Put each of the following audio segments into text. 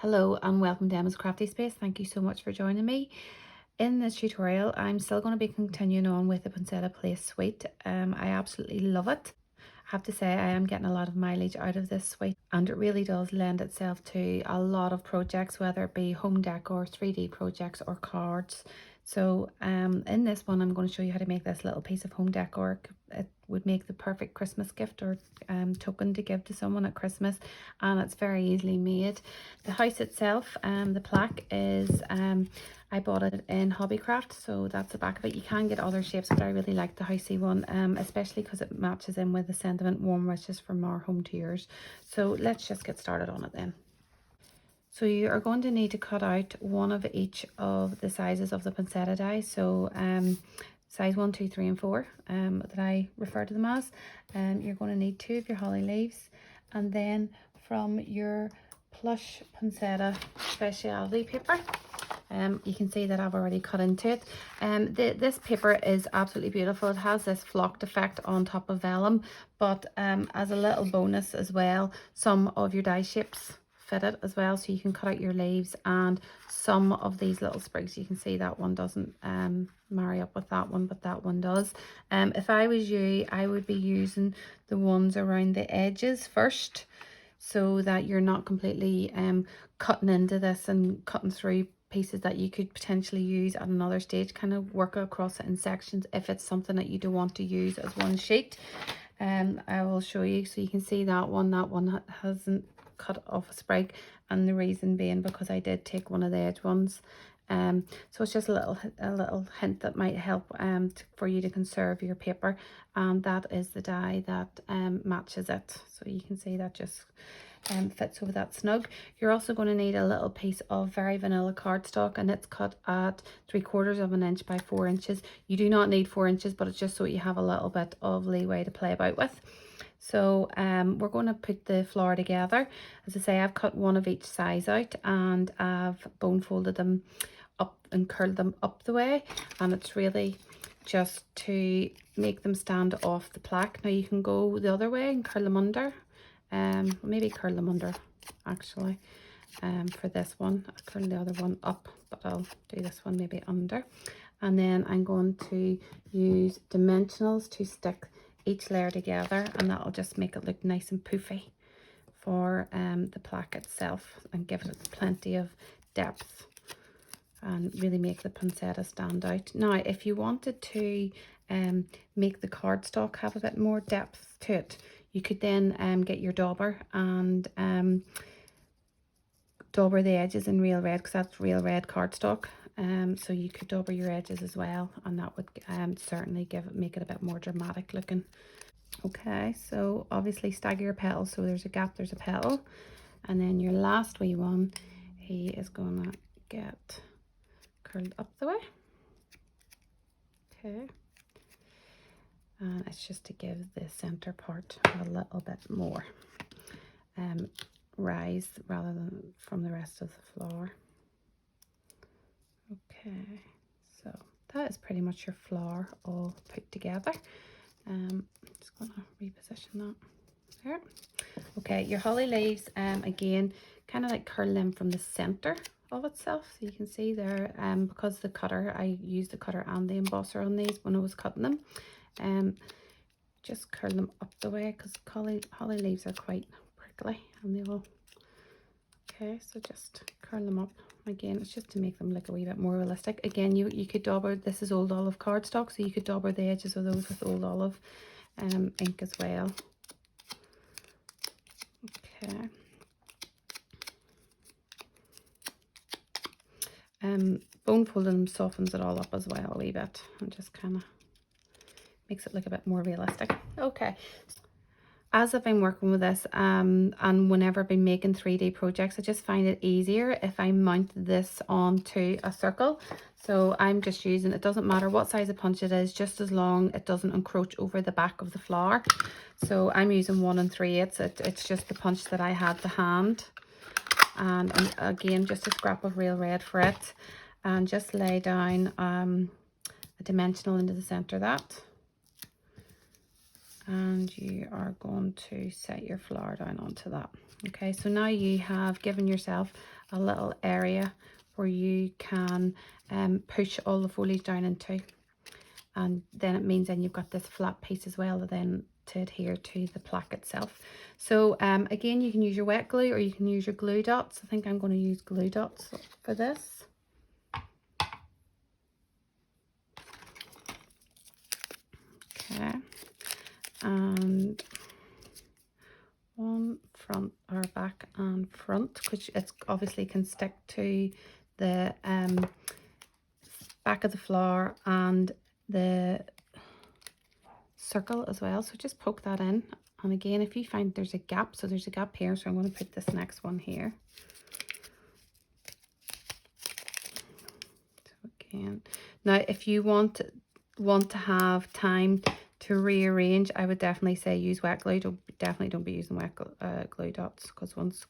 Hello and welcome to Emma's Crafty Space. Thank you so much for joining me. In this tutorial, I'm still going to be continuing on with the Poinsettia Place Suite. I absolutely love it. I have to say I am getting a lot of mileage out of this suite, and it really does lend itself to a lot of projects, whether it be home decor, 3D projects or cards. So in this one I'm going to show you how to make this little piece of home decor. It would make the perfect Christmas gift or token to give to someone at Christmas, and it's very easily made. The house itself, the plaque is I bought it in Hobbycraft, so that's the back of it. You can get other shapes, but I really like the housey one, especially because it matches in with the sentiment warm wishes from our home to yours. So let's just get started on it then. So you are going to need to cut out one of each of the sizes of the poinsettia die. So size 1, 2, 3 and 4 that I refer to them as. You're going to need 2 of your holly leaves, and then from your Plush Poinsettia Speciality paper. You can see that I've already cut into it. This paper is absolutely beautiful. It has this flocked effect on top of vellum, but as a little bonus as well, some of your die shapes fit it as well, so you can cut out your leaves and some of these little sprigs. You can see that one doesn't marry up with that one, but that one does. If I was you, I would be using the ones around the edges first, so that you're not completely cutting into this and cutting through pieces that you could potentially use at another stage. Kind of work across it in sections if it's something that you don't want to use as one sheet. I will show you, so you can see that one hasn't cut off a sprig, and the reason being because I did take one of the edge ones. So it's just a little hint that might help for you to conserve your paper, and that is the die that matches it. So you can see that just fits over that snug. You're also going to need a little piece of very vanilla cardstock, and it's cut at 3/4 of an inch by 4 inches. You do not need 4 inches, but it's just so you have a little bit of leeway to play about with. So we're going to put the flower together. As I say, I've cut one of each size out, and I've bone folded them up and curled them up the way, and it's really just to make them stand off the plaque. Now you can go the other way and curl them under, maybe curl them under actually. For this one I'll curl the other one up, but I'll do this one maybe under, and then I'm going to use dimensionals to stick each layer together, and that'll just make it look nice and poofy for the plaque itself, and give it plenty of depth and really make the poinsettia stand out. Now if you wanted to make the cardstock have a bit more depth to it, you could then get your dauber and dauber the edges in real red, because that's real red cardstock. So you could dauber your edges as well, and that would certainly make it a bit more dramatic looking. Okay, so obviously stagger your petals, so there's a gap, there's a petal, and then your last wee one, he is gonna get curled up the way. Okay, and it's just to give the center part a little bit more rise rather than from the rest of the flower. Okay, so that is pretty much your flower all put together. I'm just going to reposition that there. Okay, your holly leaves, again, kind of like curl them from the center of itself. So you can see there, because the cutter, I used the cutter and the embosser on these when I was cutting them. Just curl them up the way, because holly leaves are quite prickly and they will. Okay, so just curl them up. Again, it's just to make them look a wee bit more realistic. Again, you could dauber, this is Old Olive cardstock, so you could dauber the edges of those with Old Olive ink as well. Okay. Bone folding them softens it all up as well a wee bit, and just kind of makes it look a bit more realistic. Okay. As I've been working with this and whenever I've been making 3D projects, I just find it easier if I mount this onto a circle. So I'm just using, it doesn't matter what size of punch it is, just as long it doesn't encroach over the back of the flower. So I'm using 1 3/8. It's just the punch that I had to hand, and again just a scrap of real red for it, and just lay down a dimensional into the center of that. And you are going to set your flower down onto that. Okay, so now you have given yourself a little area where you can push all the foliage down into, and then it means then you've got this flat piece as well then to adhere to the plaque itself. So again, you can use your wet glue or you can use your glue dots. I think I'm going to use glue dots for this. Okay, and on front or back and front, which it's obviously can stick to the back of the flower and the circle as well. So just poke that in, and again, if you find there's a gap, so there's a gap here, so I'm going to put this next one here. So again, now if you want to have time to rearrange, I would definitely say use wet glue. Definitely don't be using wet glue dots, because once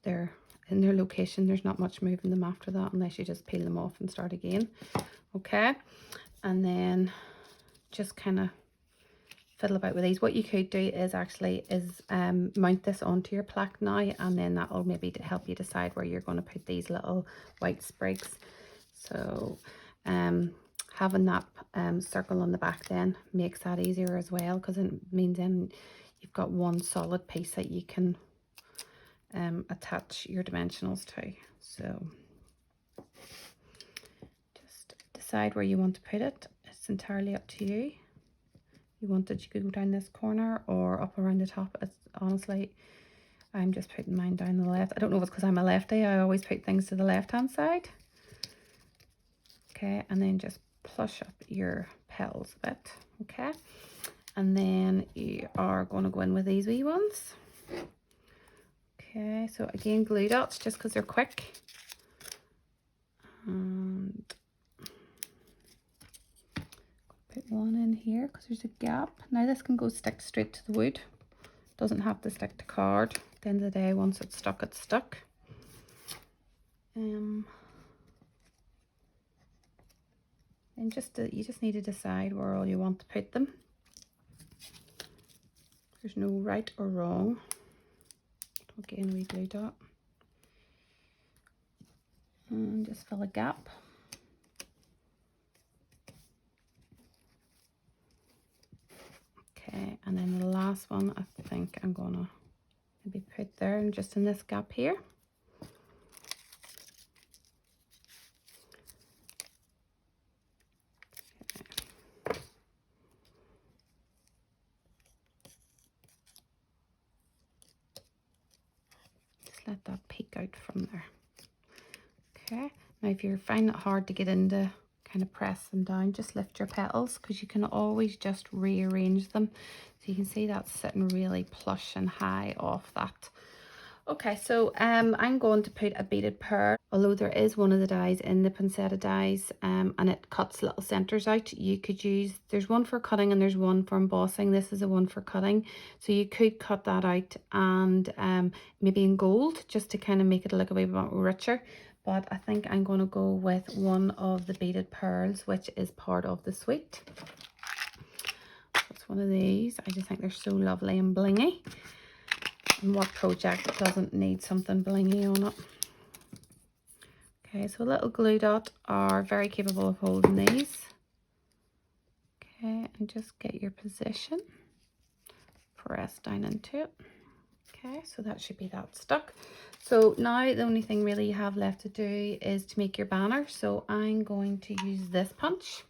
they're in their location, there's not much moving them after that unless you just peel them off and start again. Okay, and then just kind of fiddle about with these. What you could do is mount this onto your plaque now, and then that will maybe help you decide where you're going to put these little white sprigs. So having that circle on the back then makes that easier as well, because it means then you've got one solid piece that you can attach your dimensionals to. So just decide where you want to put it. It's entirely up to you. You want it, you could go down this corner or up around the top. It's honestly, I'm just putting mine down the left. I don't know if it's because I'm a lefty, I always put things to the left hand side. Okay, and then just plush up your petals a bit. Okay, and then you are going to go in with these wee ones. Okay, so again, glue dots just because they're quick. And put one in here because there's a gap. Now this can go stick straight to the wood. Doesn't have to stick to card. At the end of the day, once it's stuck, it's stuck. And you just need to decide where all you want to put them. There's no right or wrong. Again, we glue dot. And just fill a gap. Okay, and then the last one I think I'm gonna maybe put there and just in this gap here. Just let that peek out from there. Okay, now if you're finding it hard to get into kind of press them down, just lift your petals, because you can always just rearrange them. So you can see that's sitting really plush and high off that. Okay, so I'm going to put a beaded pearl, although there is one of the dies in the Poinsettia dies and it cuts little centers out. You could use, there's one for cutting and there's one for embossing. This is the one for cutting, so you could cut that out and maybe in gold just to kind of make it look a wee bit richer. But I think I'm going to go with one of the beaded pearls, which is part of the suite. It's one of these. I just think they're so lovely and blingy. And what project doesn't need something blingy on it? Okay, so a little glue dot are very capable of holding these. Okay, and just get your position. Press down into it. Okay, so that should be that stuck. So now the only thing really you have left to do is to make your banner. So I'm going to use this punch,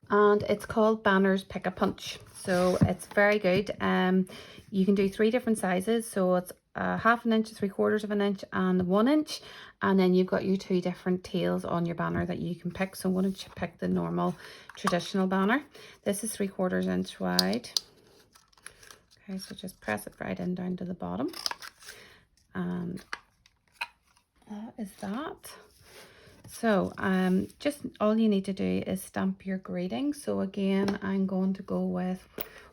and it's called Banners Pick a Punch. So it's very good. You can do 3 different sizes. So it's 1/2 inch, 3/4 of an inch, and 1 inch. And then you've got your 2 different tails on your banner that you can pick. So I'm going to pick the normal traditional banner. This is 3/4 inch wide. Okay, so just press it right in down to the bottom, and that is that. So just all you need to do is stamp your greeting. So again, I'm going to go with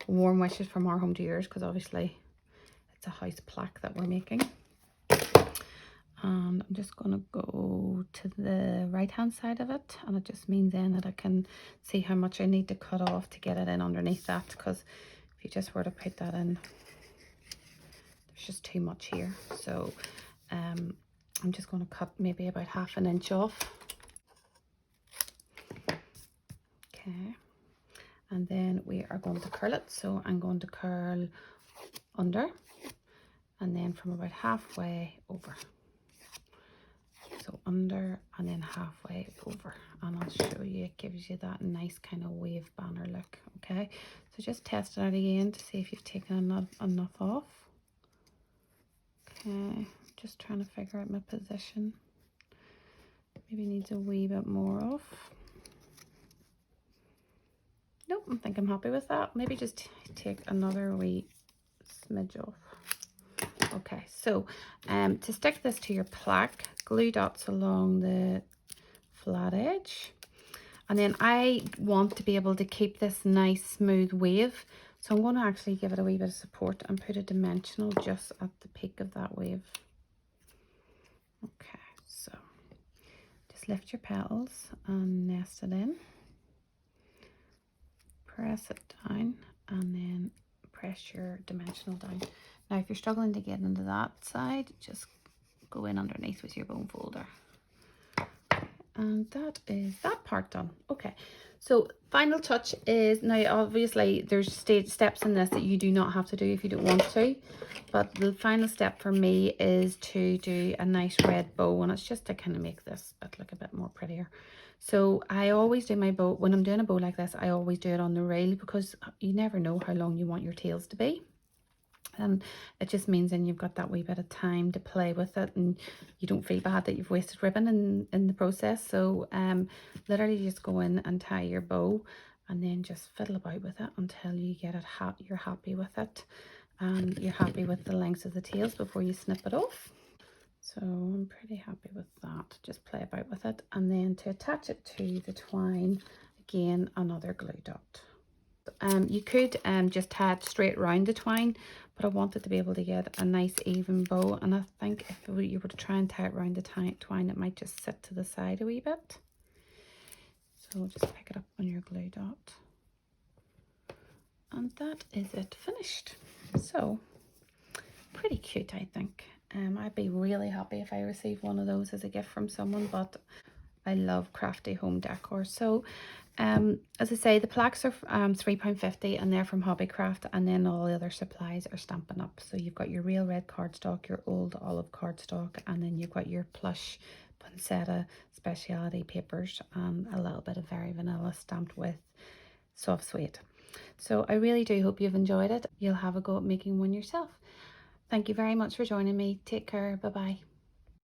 Warm Wishes from Our Home to Yours, because obviously it's a house plaque that we're making. And I'm just going to go to the right hand side of it, and it just means then that I can see how much I need to cut off to get it in underneath that, because if you just were to put that in, there's just too much here. So I'm just going to cut maybe about 1/2 inch off. Okay, and then we are going to curl it. So I'm going to curl under and then from about halfway over. So under and then halfway over, and I'll show you, it gives you that nice kind of wave banner look. Okay, so just test it out again to see if you've taken enough off. Okay, just trying to figure out my position. Maybe needs a wee bit more off. Nope, I think I'm happy with that. Maybe just take another wee smidge off. Okay, so to stick this to your plaque, glue dots along the flat edge, and then I want to be able to keep this nice smooth wave, so I'm going to actually give it a wee bit of support and put a dimensional just at the peak of that wave. Okay, so just lift your petals and nest it in, press it down, and then press your dimensional down. Now if you're struggling to get into that side, just go in underneath with your bone folder. And that is that part done. Okay, so final touch is, now obviously there's steps in this that you do not have to do if you don't want to, but the final step for me is to do a nice red bow, and it's just to kind of make this bit look a bit more prettier. So I always do my bow, when I'm doing a bow like this, I always do it on the rail, because you never know how long you want your tails to be. And it just means then you've got that wee bit of time to play with it, and you don't feel bad that you've wasted ribbon in the process. So literally just go in and tie your bow, and then just fiddle about with it until you get it you're happy with it, and you're happy with the lengths of the tails before you snip it off. So I'm pretty happy with that. Just play about with it, and then to attach it to the twine, again another glue dot. You could just tie it straight round the twine, but I wanted to be able to get a nice even bow, and I think if you were to try and tie it round the twine, it might just sit to the side a wee bit. So just pick it up on your glue dot, and that is it finished. So pretty cute, I think. I'd be really happy if I received one of those as a gift from someone, but I love crafty home decor. So as I say, the plaques are £3.50 and they're from Hobbycraft, and then all the other supplies are Stampin' Up. So you've got your real red cardstock, your old olive cardstock, and then you've got your Plush, Poinsettia, Speciality papers, and a little bit of Very Vanilla stamped with soft suede. So I really do hope you've enjoyed it. You'll have a go at making one yourself. Thank you very much for joining me. Take care. Bye bye.